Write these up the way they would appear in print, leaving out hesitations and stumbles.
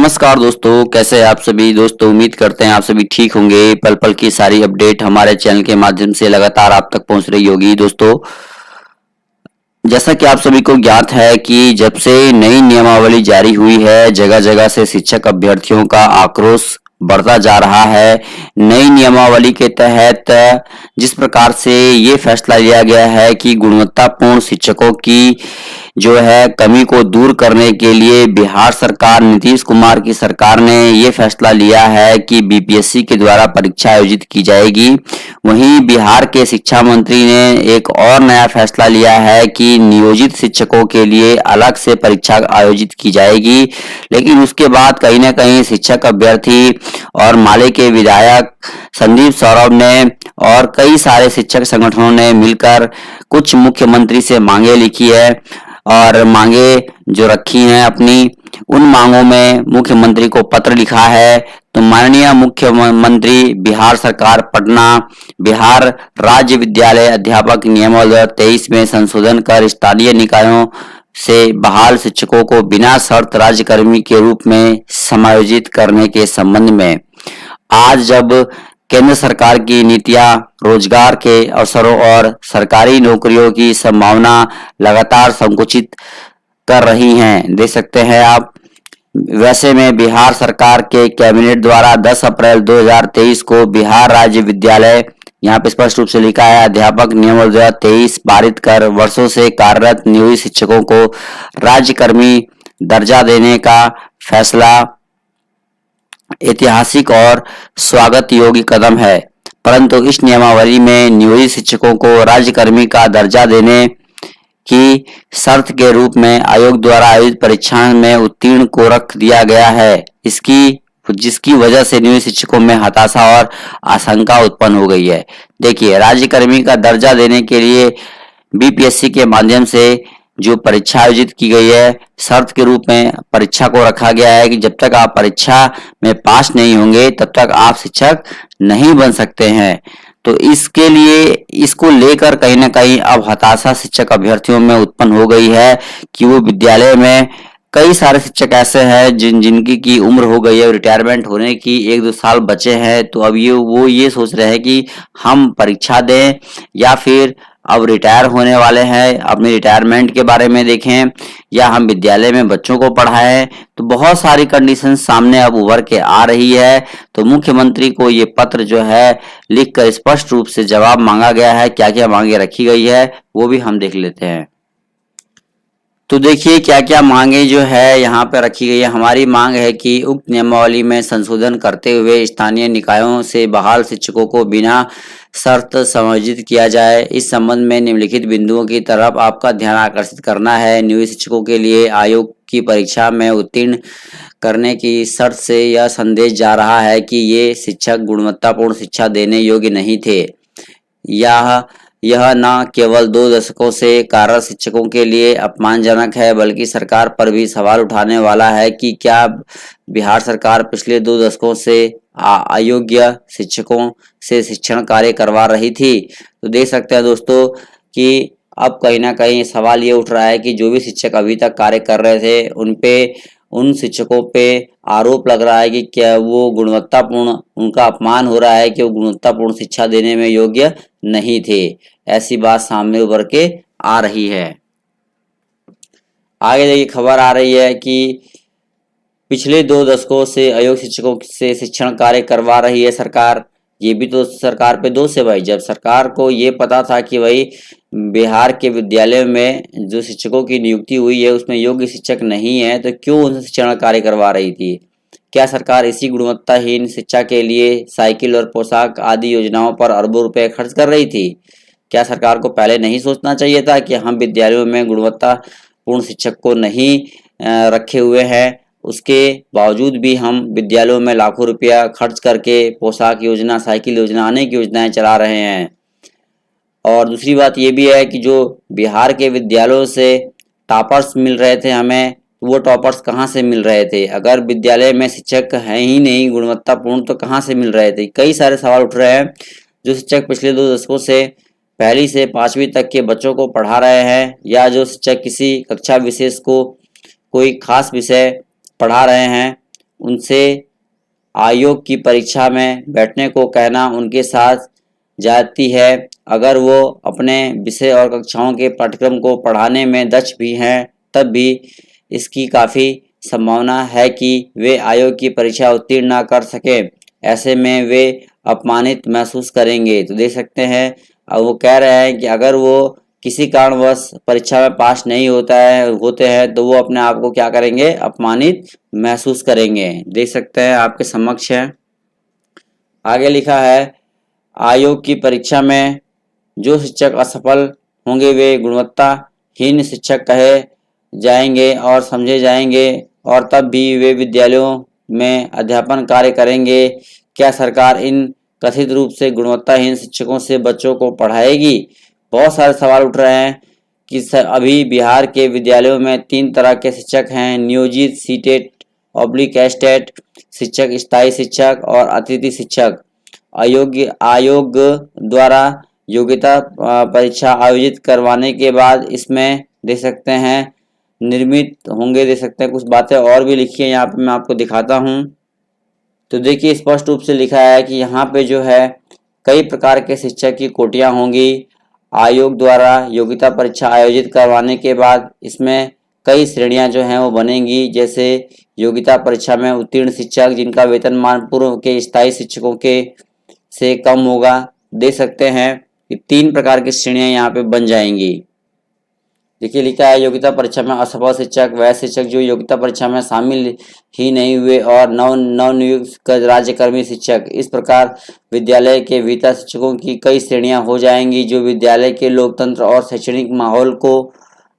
नमस्कार दोस्तों, कैसे हैं आप सभी दोस्तों। उम्मीद करते हैं आप सभी ठीक होंगे। पल पल की सारी अपडेट हमारे चैनल के माध्यम से लगातार आप तक पहुंच रही होगी। दोस्तों, जैसा कि आप सभी को ज्ञात है कि जब से नई नियमावली जारी हुई है, जगह जगह से शिक्षक अभ्यर्थियों का आक्रोश बढ़ता जा रहा है। नई नियमावली के तहत जिस प्रकार से ये फैसला लिया गया है कि गुणवत्तापूर्ण शिक्षकों की जो है कमी को दूर करने के लिए बिहार सरकार, नीतीश कुमार की सरकार ने ये फैसला लिया है कि बीपीएससी के द्वारा परीक्षा आयोजित की जाएगी। वहीं बिहार के शिक्षा मंत्री ने एक और नया फैसला लिया है कि नियोजित शिक्षकों के लिए अलग से परीक्षा आयोजित की जाएगी। लेकिन उसके बाद कहीं ना कहीं शिक्षक अभ्यर्थी और माले के विधायक संदीप सौरभ ने और कई सारे शिक्षक संगठनों ने मिलकर कुछ मुख्यमंत्री से मांगे लिखी है और मांगे जो रखी हैं अपनी, उन मांगों में मुख्यमंत्री को पत्र लिखा है। तो माननीय मुख्यमंत्री बिहार सरकार पटना बिहार राज्य विद्यालय अध्यापक नियमावली 2023 में संशोधन कर स्थानीय निकायों से बहाल शिक्षकों को बिना शर्त राज्यकर्मी के रूप में समायोजित करने के संबंध में आज जब केंद्र सरकार की नीतियां रोजगार के अवसरों और सरकारी नौकरियों की संभावना लगातार संकुचित कर रही हैं, देख सकते हैं आप। वैसे में बिहार सरकार के कैबिनेट द्वारा 10 अप्रैल 2023 को बिहार राज्य विद्यालय, यहाँ पे स्पष्ट रूप से लिखा है, अध्यापक नियमावली 2023 पारित कर वर्षों से कार्यरत नियोजित शिक्षकों को राज्यकर्मी दर्जा देने का फैसला ऐतिहासिक और स्वागत योग्य कदम है। परंतु इस नियमावली में नियोजित शिक्षकों को राज्यकर्मी का दर्जा देने की शर्त के रूप में आयोग द्वारा आयोजित परीक्षा में उत्तीर्ण को रख दिया गया है, जिसकी वजह से नियोजित शिक्षकों में हताशा और आशंका उत्पन्न हो गई है। देखिए, राज्यकर्मी का दर्जा देने के लिए बीपीएससी के माध्यम से जो परीक्षा आयोजित की गई है, शर्त के रूप में परीक्षा को रखा गया है कि जब तक आप परीक्षा में पास नहीं होंगे तब तक आप शिक्षक नहीं बन सकते हैं। तो इसके लिए इसको लेकर कहीं ना कहीं अब हताशा शिक्षक अभ्यर्थियों में उत्पन्न हो गई है कि वो विद्यालय में कई सारे शिक्षक ऐसे हैं जिनकी की उम्र हो गई है, रिटायरमेंट होने की 1-2 साल बचे हैं। तो अब वो ये सोच रहे हैं कि हम परीक्षा दें या फिर अब रिटायर होने वाले हैं, अपने रिटायरमेंट के बारे में देखें या हम विद्यालय में बच्चों को पढ़ाएं। तो बहुत सारी कंडीशन सामने अब उभर के आ रही है। तो मुख्यमंत्री को ये पत्र जो है लिखकर स्पष्ट रूप से जवाब मांगा गया है। क्या क्या मांगे रखी गई है वो भी हम देख लेते हैं। तो देखिए क्या क्या मांगे जो है यहाँ पे रखी गई है। हमारी मांग है कि उक्त नियमावली में संशोधन करते हुए स्थानीय निकायों से बहाल शिक्षकों को बिना शर्त समायोजित किया जाए। इस संबंध में निम्नलिखित बिंदुओं की तरफ आपका ध्यान आकर्षित करना है। नियोजित शिक्षकों के लिए आयोग की परीक्षा में उत्तीर्ण करने की शर्त से यह संदेश जा रहा है कि ये शिक्षक गुणवत्तापूर्ण शिक्षा देने योग्य नहीं थे। यह न केवल 2 दशकों से कार्यरत शिक्षकों के लिए अपमानजनक है, बल्कि सरकार पर भी सवाल उठाने वाला है कि क्या बिहार सरकार पिछले 2 दशकों से अयोग्य शिक्षकों से शिक्षण कार्य करवा रही थी। तो देख सकते हैं दोस्तों कि अब कहीं ना कहीं सवाल ये उठ रहा है कि जो भी शिक्षक अभी तक कार्य कर रहे थे उन शिक्षकों पे आरोप लग रहा है कि क्या वो गुणवत्तापूर्ण, उनका अपमान हो रहा है कि वो गुणवत्तापूर्ण शिक्षा देने में योग्य नहीं थे। ऐसी बात सामने उभर के आ रही है। आगे देखिए खबर आ रही है कि पिछले 2 दशकों से अयोग्य शिक्षकों से शिक्षण कार्य करवा रही है सरकार। ये भी तो सरकार पे दोष है भाई। जब सरकार को ये पता था कि भाई बिहार के विद्यालय में जो शिक्षकों की नियुक्ति हुई है उसमें योग्य शिक्षक नहीं है, तो क्यों उनसे शिक्षण कार्य करवा रही थी? क्या सरकार इसी गुणवत्ताहीन शिक्षा के लिए साइकिल और पोशाक आदि योजनाओं पर अरबों रुपए खर्च कर रही थी? क्या सरकार को पहले नहीं सोचना चाहिए था कि हम विद्यालयों में गुणवत्तापूर्ण शिक्षक को नहीं रखे हुए हैं, उसके बावजूद भी हम विद्यालयों में लाखों रुपया खर्च करके पोशाक योजना, साइकिल योजना, अनेक योजनाएं चला रहे हैं। और दूसरी बात ये भी है कि जो बिहार के विद्यालयों से टॉपर्स मिल रहे थे हमें, वो टॉपर्स कहाँ से मिल रहे थे? अगर विद्यालय में शिक्षक हैं ही नहीं गुणवत्तापूर्ण तो कहाँ से मिल रहे थे? कई सारे सवाल उठ रहे हैं। जो शिक्षक पिछले 2 दशकों से 1ली से 5वीं तक के बच्चों को पढ़ा रहे हैं, या जो शिक्षक किसी कक्षा विशेष को कोई खास विषय पढ़ा रहे हैं, उनसे आयोग की परीक्षा में बैठने को कहना उनके साथ जाती है। अगर वो अपने विषय और कक्षाओं के पाठ्यक्रम को पढ़ाने में दक्ष भी हैं, तब भी इसकी काफ़ी संभावना है कि वे आयोग की परीक्षा उत्तीर्ण ना कर सकें। ऐसे में वे अपमानित महसूस करेंगे। तो देख सकते हैं, अब वो कह रहे हैं कि अगर वो किसी कारणवश परीक्षा में पास नहीं होते हैं तो वो अपने आप को क्या करेंगे, अपमानित महसूस करेंगे। देख सकते हैं आपके समक्ष है। आगे लिखा है, आयोग की परीक्षा में जो शिक्षक असफल होंगे वे गुणवत्ताहीन शिक्षक कहे जाएंगे और समझे जाएंगे, और तब भी वे विद्यालयों में अध्यापन कार्य करेंगे। क्या सरकार इन कथित रूप से गुणवत्ताहीन शिक्षकों से बच्चों को पढ़ाएगी? बहुत सारे सवाल उठ रहे हैं कि अभी बिहार के विद्यालयों में 3 तरह के शिक्षक हैं, नियोजित, सीटेट ऑब्लिक एस्टेट शिक्षक, स्थायी शिक्षक और अतिथि शिक्षक। आयोग द्वारा योग्यता परीक्षा आयोजित करवाने के बाद इसमें देख सकते हैं निर्मित होंगे। देख सकते हैं कुछ बातें और भी लिखी है यहाँ पे, मैं आपको दिखाता हूँ। तो देखिए स्पष्ट रूप से लिखा है कि यहाँ पे जो है कई प्रकार के शिक्षक की कोटियाँ होंगी। आयोग द्वारा योग्यता परीक्षा आयोजित करवाने के बाद इसमें कई श्रेणियां जो हैं वो बनेंगी, जैसे योग्यता परीक्षा में उत्तीर्ण शिक्षक जिनका वेतनमान पूर्व के स्थायी शिक्षकों के से कम होगा। देख सकते हैं कि 3 प्रकार की श्रेणियां यहाँ पे बन जाएंगी। देखिए लिखा है, योग्यता परीक्षा में असफल शिक्षक वह शिक्षक जो योग्यता परीक्षा में शामिल ही नहीं हुए और नवनियुक्त राज्यकर्मी शिक्षक। इस प्रकार विद्यालय के भीतर शिक्षकों की कई श्रेणियां हो जाएंगी जो विद्यालय के लोकतंत्र और शैक्षणिक माहौल को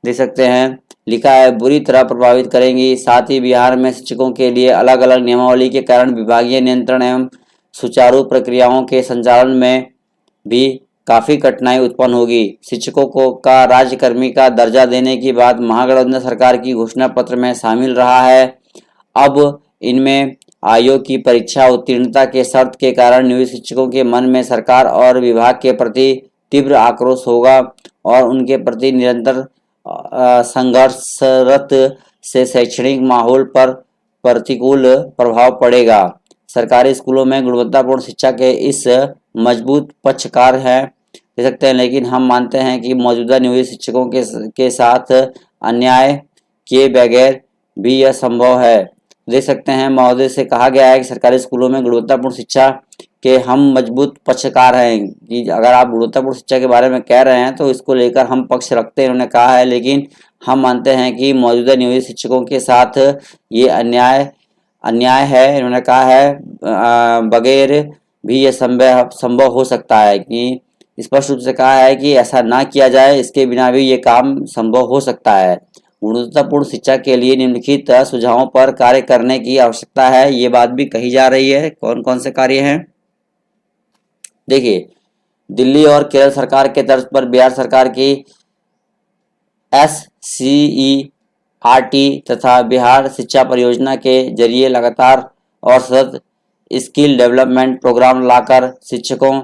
दे सकते हैं, लिखा है, बुरी तरह प्रभावित करेंगी। साथ ही बिहार में शिक्षकों के लिए अलग अलग नियमावली के कारण विभागीय नियंत्रण एवं सुचारू प्रक्रियाओं के संचालन में भी काफ़ी कठिनाई उत्पन्न होगी। शिक्षकों को का राज्यकर्मी का दर्जा देने की बात महागठबंधन सरकार की घोषणा पत्र में शामिल रहा है। अब इनमें आयोग की परीक्षा उत्तीर्णता के शर्त के कारण नियोजित शिक्षकों के मन में सरकार और विभाग के प्रति तीव्र आक्रोश होगा और उनके प्रति निरंतर संघर्षरत से शैक्षणिक माहौल पर प्रतिकूल प्रभाव पड़ेगा। सरकारी स्कूलों में गुणवत्तापूर्ण शिक्षा के इस मजबूत पक्षकार हैं, दे सकते हैं, लेकिन हम मानते हैं कि मौजूदा नियोजित शिक्षकों के साथ अन्याय किए बगैर भी यह संभव है। देख सकते हैं महोदय से कहा गया है कि सरकारी स्कूलों में गुणवत्तापूर्ण शिक्षा के हम मजबूत पक्षकार हैं, कि अगर आप गुणवत्तापूर्ण शिक्षा के बारे में कह रहे हैं तो इसको लेकर हम पक्ष रखते हैं, उन्होंने कहा है, लेकिन हम मानते हैं कि मौजूदा नियोजित शिक्षकों के साथ ये अन्याय है। इन्होंने कहा है बगैर भी यह संभव हो सकता है, कि स्पष्ट रूप से कहा है कि ऐसा ना किया जाए, इसके बिना भी ये काम संभव हो सकता है। गुणवत्तापूर्ण शिक्षा के लिए निम्नलिखित सुझावों पर कार्य करने की आवश्यकता है, ये बात भी कही जा रही है। कौन कौन से कार्य हैं? देखिए, दिल्ली और केरल सरकार के तर्ज पर बिहार सरकार की SCERT तथा बिहार शिक्षा परियोजना के जरिए लगातार और सतत स्किल डेवलपमेंट प्रोग्राम लाकर शिक्षकों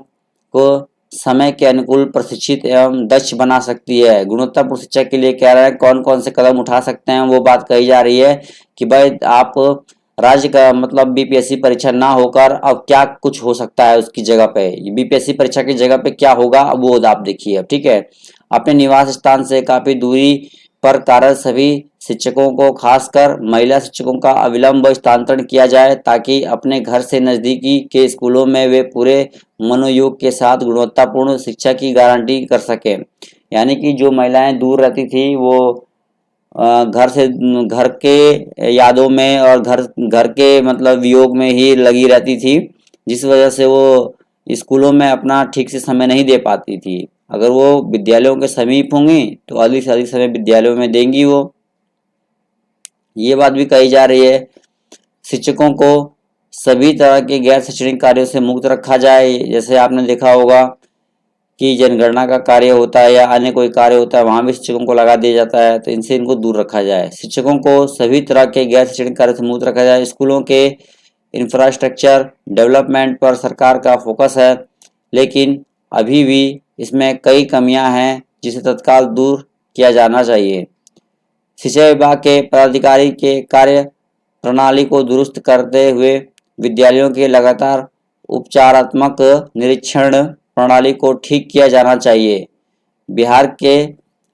को समय के अनुकूल प्रशिक्षित एवं दक्ष बना सकती है। गुणवत्तापूर्ण शिक्षा के लिए कह रहे हैं कौन कौन से कदम उठा सकते हैं, वो बात कही जा रही है कि भाई आप राज्य का मतलब BPSC परीक्षा ना होकर अब क्या कुछ हो सकता है उसकी जगह पे, BPSC परीक्षा की जगह पे क्या होगा अब वो आप देखिए। अब ठीक है, अपने निवास स्थान से काफी दूरी पर कार्यरत सभी शिक्षकों को खासकर महिला शिक्षकों का अविलंब स्थानांतरण किया जाए ताकि अपने घर से नजदीकी के स्कूलों में वे पूरे मनोयोग के साथ गुणवत्तापूर्ण शिक्षा की गारंटी कर सकें। यानी कि जो महिलाएं दूर रहती थी वो घर के यादों में और घर के मतलब वियोग में ही लगी रहती थी, जिस वजह से वो स्कूलों में अपना ठीक से समय नहीं दे पाती थी। अगर वो विद्यालयों के समीप होंगी तो अधिक से अधिक समय विद्यालयों में देंगी वो। ये बात भी कही जा रही है शिक्षकों को सभी तरह के गैर शैक्षणिक कार्यों से मुक्त रखा जाए। जैसे आपने देखा होगा कि जनगणना का कार्य होता है या अन्य कोई कार्य होता है, वहाँ भी शिक्षकों को लगा दिया जाता है, तो इनसे इनको दूर रखा जाए। शिक्षकों को सभी तरह के गैर शैक्षणिक कार्य से मुक्त रखा जाए। स्कूलों के इंफ्रास्ट्रक्चर डेवलपमेंट पर सरकार का फोकस है, लेकिन अभी भी इसमें कई कमियां हैं जिसे तत्काल दूर किया जाना चाहिए। शिक्षा विभाग के पदाधिकारी के कार्य प्रणाली को दुरुस्त करते हुए विद्यालयों के लगातार उपचारात्मक निरीक्षण प्रणाली को ठीक किया जाना चाहिए। बिहार के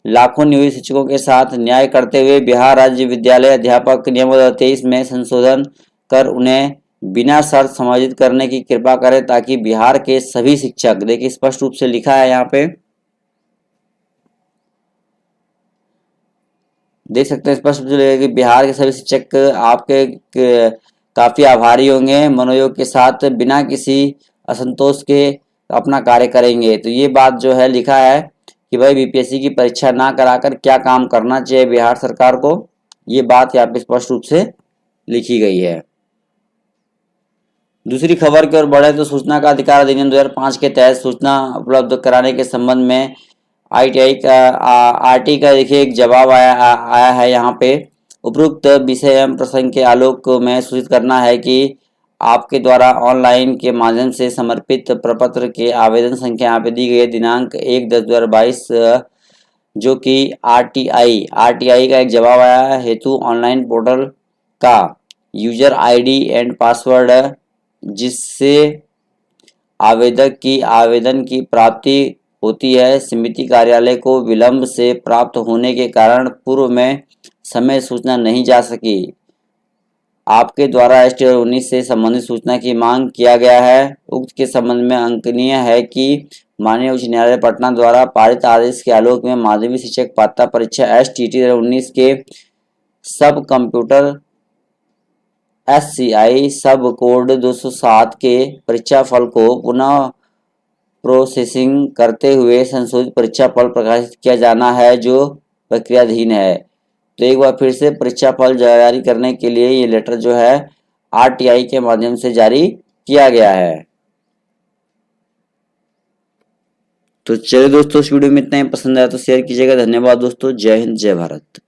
लाखों नियोजित शिक्षकों के साथ न्याय करते हुए बिहार राज्य विद्यालय अध्यापक नियम 2023 में संशोधन कर उन्हें बिना शर्त समायोजित करने की कृपा करें, ताकि बिहार के सभी शिक्षक, देखिए स्पष्ट रूप से लिखा है यहाँ पे, देख सकते हैं स्पष्ट रूप से कि बिहार के सभी शिक्षक आपके काफी आभारी होंगे, मनोयोग के साथ बिना किसी असंतोष के अपना कार्य करेंगे। तो ये बात जो है लिखा है कि भाई बीपीएससी की परीक्षा ना कराकर क्या काम करना चाहिए बिहार सरकार को, ये बात यहाँ पे स्पष्ट रूप से लिखी गई है। दूसरी खबर की ओर बढ़े तो सूचना का अधिकार अधिनियम 2005 के तहत सूचना उपलब्ध कराने के संबंध में आरटीआई का देखिए एक जवाब आया है यहाँ पे। उपरोक्त विषय एवं प्रसंग के आलोक में सूचित करना है कि आपके द्वारा ऑनलाइन के माध्यम से समर्पित प्रपत्र के आवेदन संख्या यहाँ पे दी गई है दिनांक 1/10/2022, जो कि आरटीआई का एक जवाब आया है हेतु ऑनलाइन पोर्टल का यूजर आईडी एंड पासवर्ड, जिससे आवेदक की आवेदन की प्राप्ति होती है, समिति कार्यालय को विलंब से प्राप्त होने के कारण पूर्व में समय सूचना नहीं जा सकी। आपके द्वारा ST-19 से संबंधित सूचना की मांग किया गया है। उक्त के संबंध में अंकनीय है कि माननीय उच्च न्यायालय पटना द्वारा पारित आदेश के आलोक में माध्यमिक शिक्षक पात्रता परीक्षा STT-19 के सब कंप्यूटर SCI सब कोड 207 के परीक्षा फल को पुनः प्रोसेसिंग करते हुए संशोधित परीक्षा फल प्रकाशित किया जाना है, जो प्रक्रियाधीन है। तो एक बार फिर से परीक्षा फल जारी करने के लिए ये लेटर जो है आरटीआई के माध्यम से जारी किया गया है। तो चलिए दोस्तों, इस वीडियो में इतना ही। पसंद आया तो शेयर कीजिएगा। धन्यवाद दोस्तों। जय हिंद, जय भारत।